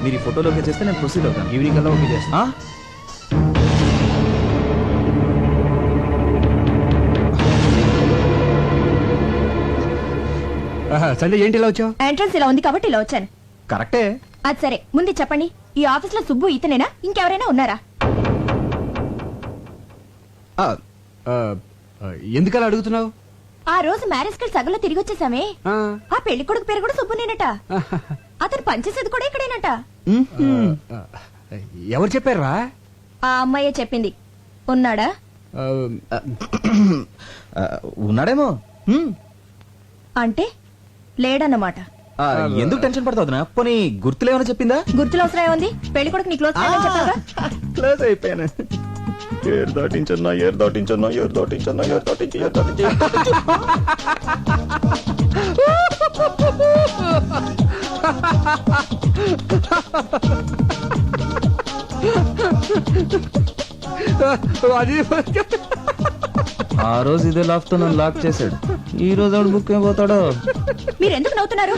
మీరు ఈ ఫోటోలో ఓకే చేస్తే నేను ప్రొసీడ్ అవుతాను. ఈవినింగ్ కల్లా ఓకే చేస్తా. సంజయ్ ఏంటి ఇలా వచ్చావు? ఎంట్రన్స్ ఇలా ఉంది కాబట్టి ఇలా వచ్చాను. కరెక్టే. అది సరే, ముందు చెప్పండి, ఈ ఆఫీస్ లో సుబ్బు ఇతనేనా, ఇంకెవరైనా ఉన్నారా? ఎందుకలా అడుగుతున్నావు? ఆ రోజు మ్యారేజ్ కి సగంలో తిరిగి వచ్చేసామే, ఆ పెళ్లి కొడుకు పేరు కూడా సుబ్బునేనట. అతను పనిచేసేది కూడా ఇక్కడేనట. ఎవరు చెప్పారా? ఆ అమ్మాయే చెప్పింది. ఉన్నాడా? ఉన్నాడేమో. అంటే లేడన్నమాట. ఎందుకు టెన్షన్ పడతావునా? పోనీ గుర్తులేమని చెప్పిందా? గుర్తులు అవసరం ఏముంది? పెళ్లి కొడుకు నీ క్లోజ్ ఫ్రెండ్ అని చెప్పాగా. క్లోజ్ అయిపోయాను. ఏరు దాటించన్నా, ఏరు దాటించన్నా, ఏరు దాటించన్నా, ఏరు దాటించి, ఏరు దాటించి. ఆ రోజు ఇదే లాక్ తో నన్ను లాక్ చేశాడు. ఈ రోజు ఆవిడ బుక్ పోతాడో. మీరు ఎందుకు నవ్వుతున్నారు?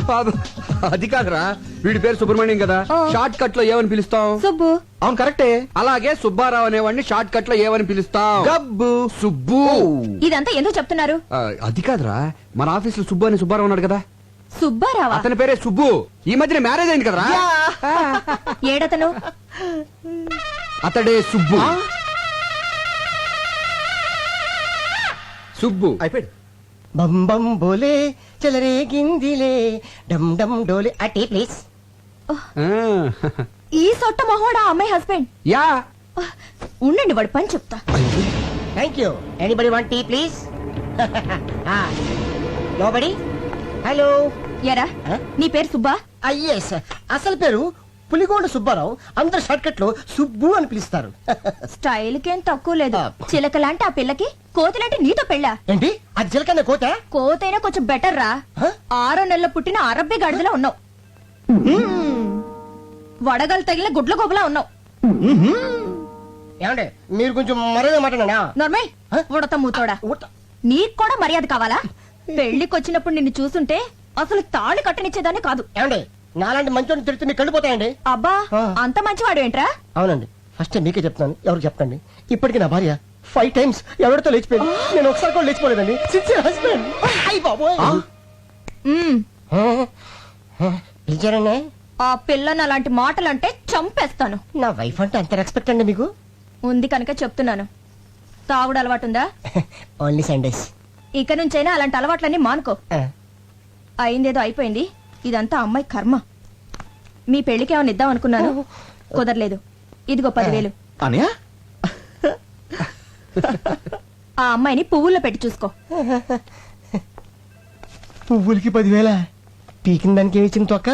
అది కాదురా, వీడి పేరు సుబ్రహ్మణ్యం కదా, షార్ట్ కట్ లో ఏమని పిలుస్తాం? సుబ్బు. అవును కరెక్టే. అలాగే సుబ్బారావు అనేవాడిని షార్ట్ కట్ లో ఏమని పిలుస్తాం? గబ్బు. సుబ్బు. ఇదంతా ఎందుకు చెప్తున్నారు? అది కాదురా, మన ఆఫీస్ లో సుబ్బు అని సుబ్బారావు ఉన్నాడు కదా. సుబ్బారావా? అతని పేరే సుబ్బు. ఈ మధ్యన మ్యారేజ్ అయింది కదరా. ఏడతను? అతడే సుబ్బు. సుబ్బు అయిపోయాడు. బం బం బోలే చలరే గిందిలే డమ్ డమ్ డోలే అటే ప్లీజ్. ఈ సొట్ట మొహోడా అమ్మాయి హస్బెండ్? యా. ఉండండి, వాడు పని చెప్తా. Thank you. Anybody want tea please? Nobody. Hello. ఎరా, నీ పేరు సుబ్బా? ఎస్, అసలు పేరు పులిగోండ సుబ్బారావు. అందరు షార్ట్ కట్ లో సుబ్బు అని పిలుస్తారు. స్టైల్ కేం తక్కువ లేదు. చిలక లాంటి ఆ పిల్లకి కోతిలాంటి నీతో పెళ్ళా? ఏంటి అది చిలకన్న కోత? కోతైనా కొంచెం బెటర్ రా. 6 నెలల పుట్టిన అరబ్బి గాడిదలా ఉన్నావు. వడగలు తగిలిన గుడ్ల గోబులా ఉన్నావు. ఏమండి మీరు కొంచెం మర్యాద మాట్లాడా? నర్మై, ఉడత మూతోడా. నీకు కూడా మర్యాద కావాలా? పెళ్లికి వచ్చినప్పుడు నిన్ను చూస్తుంటే అసలు తాళి కట్టనిచ్చేదాన్ని కాదు. ఏమండి నాలాంటి మంచోని తిడితే మీకు కళ్ళిపోతాయండి. అబ్బా, అంత మంచివాడు ఏంట్రా? అవునండి, ఫస్ట్ మీకే చెప్తాను, ఎవరికి చెప్పండి. ఇప్పటికి నా భార్య 5 times ఎవరితో లేచిపోయింది. నేను ఒకసారి కూడా లేచిపోలేదండి. Sincere husband. అయ్యి బాబోయ్. పిలిచారండి? ఆ పిల్లని అలాంటి మాటలంటే చంపేస్తాను. నా వైఫ్ అంటే అంత రెస్పెక్ట్ అండి మీకు? ఉంది కనుక చెప్తున్నాను. తాగుడు అలవాటుందా? Only Sundays. ఇక నుంచైనా అలాంటి అలవాట్లన్నీ మానుకో. అయిందేదో అయిపోయింది. ఇదంతా అమ్మాయి కర్మ. మీ పెళ్లికి ఏమైనా ఇద్దాం అనుకున్నాను, కుదరలేదు. ఇదిగో 10,000. అనియా, ఆ అమ్మాయిని పువ్వుల్లో పెట్టి చూసుకో. పువ్వులకి 10,000? పీకిన దానికి ఏమి ఇచ్చింది తొక్క?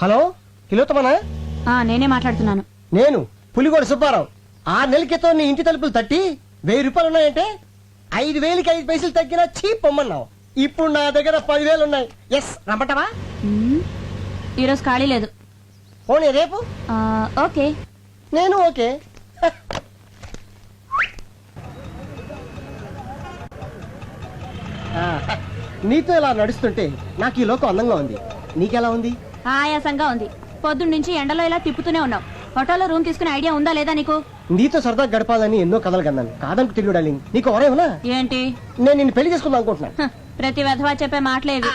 హలో, కిలోతమనా? నేనే మాట్లాడుతున్నాను. నేను పులిగోడ సుబ్బారావు. 6 నెలల క్రితం నీ ఇంటి తలుపులు తట్టి 1000 రూపాయలు ఉన్నాయంటే 5,000కి 5 పైసలు తగ్గినా చీప్ పొమ్మన్నావు. ఇప్పుడు నా దగ్గర 10,000 ఉన్నాయి. ఎస్, రమ్మంటావా? ఈరోజు ఖాళీ లేదు. పోనీ రేపు? ఓకే. నేను ఓకే. నీతో ఇలా నడుస్తుంటే నాకు ఈ లోకం అందంగా ఉంది. నీకెలా ఉంది? ఆయాసంగా ఉంది. పొద్దున్న నుంచి ఎండలో ఇలా తిప్పుతూనే ఉన్నావు. హోటల్లో రూమ్ తీసుకునే ఐడియా ఉందా లేదా నీకు? నీతో సరదా గడపాలని ఎన్నో కథలు కన్నాను. కాదనుకు తిరిగి డార్లింగ్. నీకు ఎవరేమన్నా? ఏంటి? నేను నిన్ను పెళ్లి చేసుకుందాం అనుకుంటున్నా. ప్రతి వెధవా చెప్పే మాటలేవి.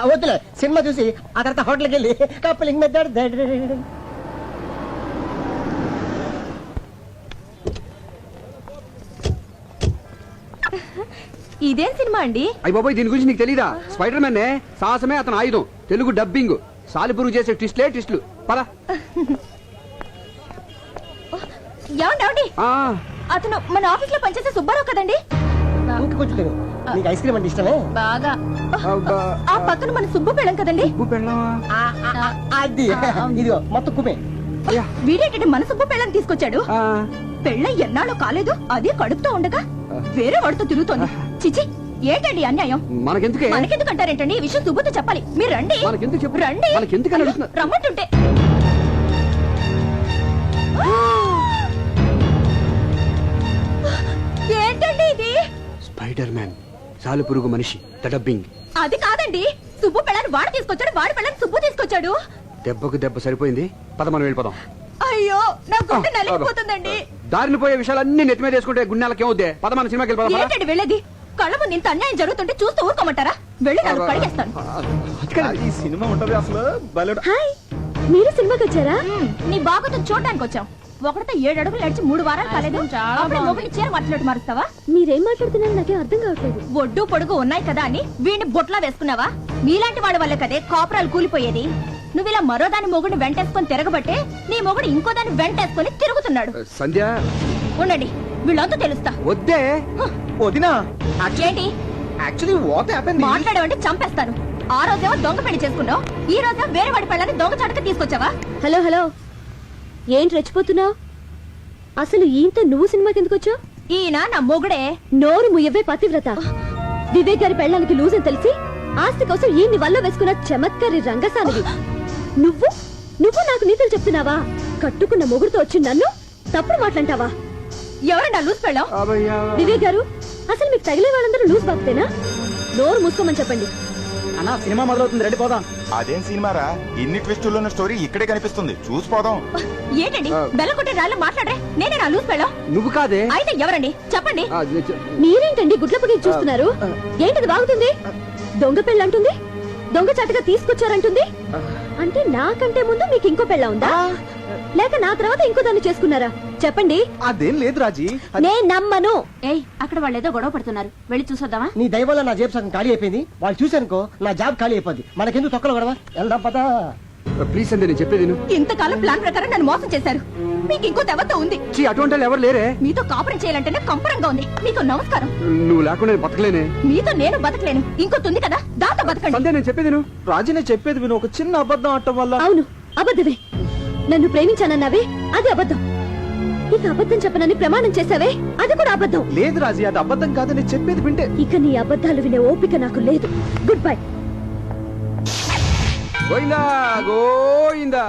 వద్దులే, సినిమా చూసి ఆ తర్వాత హోటల్కి వెళ్ళి కప్పలింగ్ మెథడ్. ఇదేం సినిమా అండి? అయ్య బాబాయ్, దీని గురించి నీకు తెలీదా? స్పైడర్ మ్యాన్ సాహసమే అతను ఆయుధం. తెలుగు డబ్బింగ్. సాలిపురుగు చేసే ట్విస్టులు. పద. ఏమండి, అతను మన ఆఫీస్ లో పనిచేసే సుబ్బారావు కదండి? కొంచెం తిను. నీకు ఐస్ క్రీమ్ అంటే ఇష్టమే? బాగా. ఆ పక్కన మన సుబ్బు పెళ్ళం కదండి? అది ఇదిగో మొత్తం కుమే. వీడేంటంటే మన సుబ్బు పెళ్ళని తీసుకొచ్చాడు. పెళ్ళ ఎన్నాళ్ళు కాలేదు, అది కడుపుతో ఉండగా వేరే వాడితో తిరుగుతోంది. చిచి, ఏంటండి అన్యాయం? మనకెందుకంటారేంటండి? ఈ విషయం సుబ్బుతో చెప్పాలి. మీరు రండి. రండి, రమ్మంటుంటే. ఏంటండి ఇది? స్పైడర్ మ్యాన్, సాలిపురుగు మనిషి, డబ్బింగ్. అది కాదండి, సుబ్బు పెళ్ళని వాడు తీసుకొచ్చాడు, వాడి పెళ్ళని సుబ్బు తీసుకొచ్చాడు. దెబ్బకు దెబ్బ సరిపోయింది. పద మనం వెళ్ళిపోదాం. అయ్యో నా గుండె నలిగిపోతుందండి. దారిని పోయే విషయాలన్నీ నెత్తి మీద వేసుకుంటే గుండెలకి ఏమవుద్ది? పద మన సినిమాకి వెళ్ళిపోదాం. ఏంటండి వెళ్ళేది? కళ్ళ ముందు ఇంత అన్యాయం జరుగుతుంటే చూస్తూ ఊరుకోమంటారా? వెళ్ళి నన్ను కడిగేస్తాను. ఈ సినిమా ఉంటది అసలు బలెడు. హాయ్, మీరు సినిమాకి వచ్చారా? నీ బాగుతో చూడడానికి వచ్చాం. ఒకటితో 7 అడుగులు నడిచి 3 వారాలు కాలేదు. అప్పుడే మొగుడిని చీర మాట్లాడి మారుస్తావా? మీరేం మాట్లాడుతున్నారో నాకేం అర్థం కావట్లేదు. ఒడ్డు పొడుగు ఉన్నాయి కదా అని వీడిని బొట్లా వేసుకున్నావా? మీలాంటి వాడి వల్ల కదే కాపురాలు కూలిపోయేది. నువ్వు ఇలా మరో దాని మొగుడిని వెంటేసుకొని తిరగబట్టే నీ మొగుడు ఇంకో దాన్ని వెంటేసుకొని తిరుగుతున్నాడు. సంధ్య ఉండండి, వీళ్ళంతా తెలుస్తా. వద్దే. వదినా ఏంటి యాక్చువల్లీ వాట్ హ్యాపెండ్? మాట్లాడేవంటే చంపేస్తాను. ఆ రోజేమో దొంగ పెళ్లి చేసుకున్నావు, ఈ రోజేమో వేరే వాడి పెళ్ళని దొంగ చాటుగా తీసుకొచ్చావా? హలో హలో, ఏంటి రెచ్చిపోతున్నావు? అసలు ఈయంతో నువ్వు సినిమాకి ఎందుకు వచ్చావు? ఈయన నా మొగుడే. నోరు ముయ్యవే పతివ్రత. వివేక్ గారి పెళ్ళానికి లూజ్ అని తెలిసి ఆస్తి కోసం ఈయన్ని వల్ల వేసుకున్న చమత్కారి రంగసానివి. నువ్వు నువ్వు నాకు నీతులు చెప్తున్నావా? కట్టుకున్న మొగుడుతో వచ్చి నన్ను తప్పుడు మాట్లాంటావా? ఎవరన్నా లూజ్ పెళ్ళాం? వివేక్ గారు, అసలు మీకు తగిలే వాళ్ళందరూ లూజ్ బాగుతేనా? నోరు మూసుకోమని చెప్పండి. అన్నా సినిమా మొదలవుతుంది, రెడీ పోదాం. అదేం సినిమారా, ఇన్ని ట్విస్టుల్లో ఉన్న స్టోరీ ఇక్కడే కనిపిస్తుంది, చూసిపోదాం. ఏంటండి బెల్లకొట్టే రాళ్ళు మాట్లాడే? నేనే నా లూజ్ పెళ్ళాం. నువ్వు కాదే. అయితే ఎవరండి చెప్పండి. మీరేంటండి గుడ్లపగి చూస్తున్నారు? ఏంటిది బాగుతుంది? దొంగ పెళ్ళంటుంది, దొంగ చాటుగా తీసుకొచ్చారంటుంది. అంటే నాకంటే ముందు మీకు ఇంకో పెళ్ళ ఉందా, లేక నా తర్వాత ఇంకో దాన్ని చేసుకున్నారా? చెప్పండి. అదేం లేదు రాజీ. నేను నమ్మను. ఏయ్, అక్కడ వాళ్ళు ఏదో గొడవ పడుతున్నారు, వెళ్ళి చూసొద్దామా? నీ దయ వల్ల నా జేబు సగం ఖాళీ అయిపోయింది. వాళ్ళు చూశానుకో నా జాబ్ ఖాళీ అయిపోద్ది. మనకెందుకు తొక్కలు గొడవ, వెళ్దాం పదా. ప్లీజ్ సంధ్య, నేను చెప్పేది విను. ఇంతకాలం ప్లాన్ ప్రకారం నన్ను మోసం చేశారు. మీకు ఇంకో దేవత ఉంది. చీ, అటువంటి వాళ్ళు ఎవరు లేరే. మీతో కాపురం చేయాలంటేనే కంపరంగా ఉంది. మీకు నమస్కారం. నువ్వు లేకుండా నేను బతకలేనే. మీతో నేను బతకలేను, ఇంకోటి కదా, దాంతో బతకండి. సంధ్య, నేను చెప్పేది విను. రాజీ నేను చెప్పేది విను. ఒక చిన్న అబద్ధం ఆడటం వల్ల. అవును, అబద్ధమే. నన్ను ప్రేమించానన్నావే, అది అబద్ధం. ఇక అబద్ధం చెప్పనని ప్రమాణం చేశావే, అది కూడా అబద్ధం. లేదు రాజీ, అది అబద్ధం కాదు. నేను చెప్పేది వింటే. ఇక నీ అబద్ధాలు వినే ఓపిక నాకు లేదు. Good bye. గోయిందా గోయిందా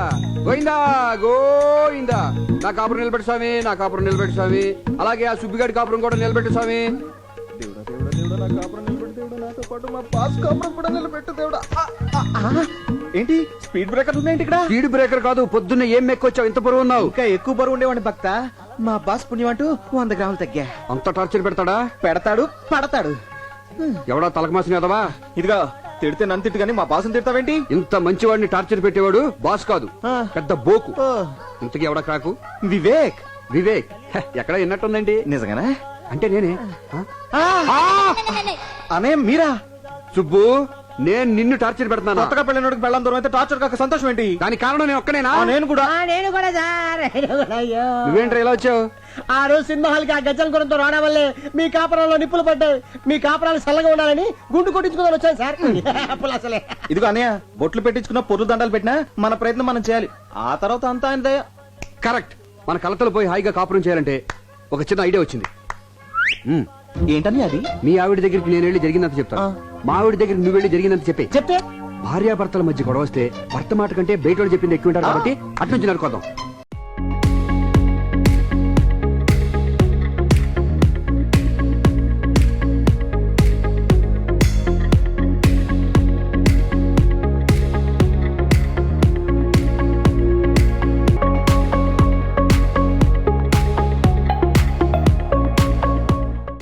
గోయిందా గోయిందా. నా కాపురం నిలబెట్టు స్వామి, నా కాపురం నిలబెట్టు స్వామి. అలాగే ఆ సుబ్బిగాడి కాపురం కూడా నిలబెట్టు స్వామి. దేవుడా దేవుడా దేవుడా, నా కాపురం నిలబెట్టు దేవుడా, నాతో పాటు మా బాస్ కాపురం కూడా నిలబెట్టు దేవుడా. ఏంటి స్పీడ్ బ్రేకర్ ఉన్నాయండి ఇక్కడ? స్పీడ్ బ్రేకర్ కాదు, పొద్దున్న ఏం మెక్కొచ్చావు, ఇంత బరువు ఉన్నావు. ఇంకా ఎక్కువ బరువు ఉండేవాడిని భక్త. మా బాస్ పుణ్యం అంటూ 100 గ్రాములు తగ్గా. అంత టార్చర్ పెడతాడా? పెడతాడు పడతాడు. ఎవడా తలకమాసిన ఎదవా? ఇదిగా తిడితే నన్ను తిట్టు, కానీ మా బాసుని తిడతావేంటి? ఇంత మంచివాడిని టార్చర్ పెట్టేవాడు బాస్ కాదు, ఆ. పెద్ద బోకు. ఓ, ఇంతకీ ఎవడా క్రాకు? వివేక్. వివేక్. ఎక్కడ విన్నట్టుందండి. నిజంగానే? అంటే నేనే. ఆ? అనే మీరా? సుబ్బు, నేను నిన్ను టార్చర్ పెడతాను. కొత్తగా పెళ్ళినోడికి పెళ్ళం దూరం అయితే టార్చర్ కాక సంతోషం ఏంటి? దానికి కారణం నేను ఒక్కనేనా? నేను కూడా. నేను కూడా సార్, నేను కూడా. అయ్యో, నువ్వేంట్రా ఇలా వచ్చావు? ఆ రోజు సినిమా హాల్కి ఆ గజ్జల గురంతో రావడం వల్లే మీ కాపురాల్లో నిప్పులు పడ్డాయి. మీ కాపురాలు చల్లగా ఉండాలని గుండు కొట్టించుకుందని వచ్చాను సార్. అప్పులు అసలే. ఇదిగో అన్నయ్య, బొట్లు పెట్టించుకున్న పొర్రు దండాలు పెట్టినా మన ప్రయత్నం మనం చేయాలి. ఆ తర్వాత అంతా ఆయన దయ. కరెక్ట్. మన కలతలు పోయి హాయిగా కాపురం చేయాలంటే ఒక చిన్న ఐడియా వచ్చింది. ఏంటని అది? మీ ఆవిడ దగ్గరికి నేను వెళ్ళి జరిగిందంత చెప్తాను, మా ఆవిడ దగ్గరికి నువ్వు వెళ్ళి జరిగిందంత చెప్పే. చెప్తే భార్యాభర్తల మధ్య గొడవ వస్తే భర్త మాట కంటే బయట చెప్పింది ఎక్కువ ఉంటారు కాబట్టి అటు నుంచి నరుకోదాం.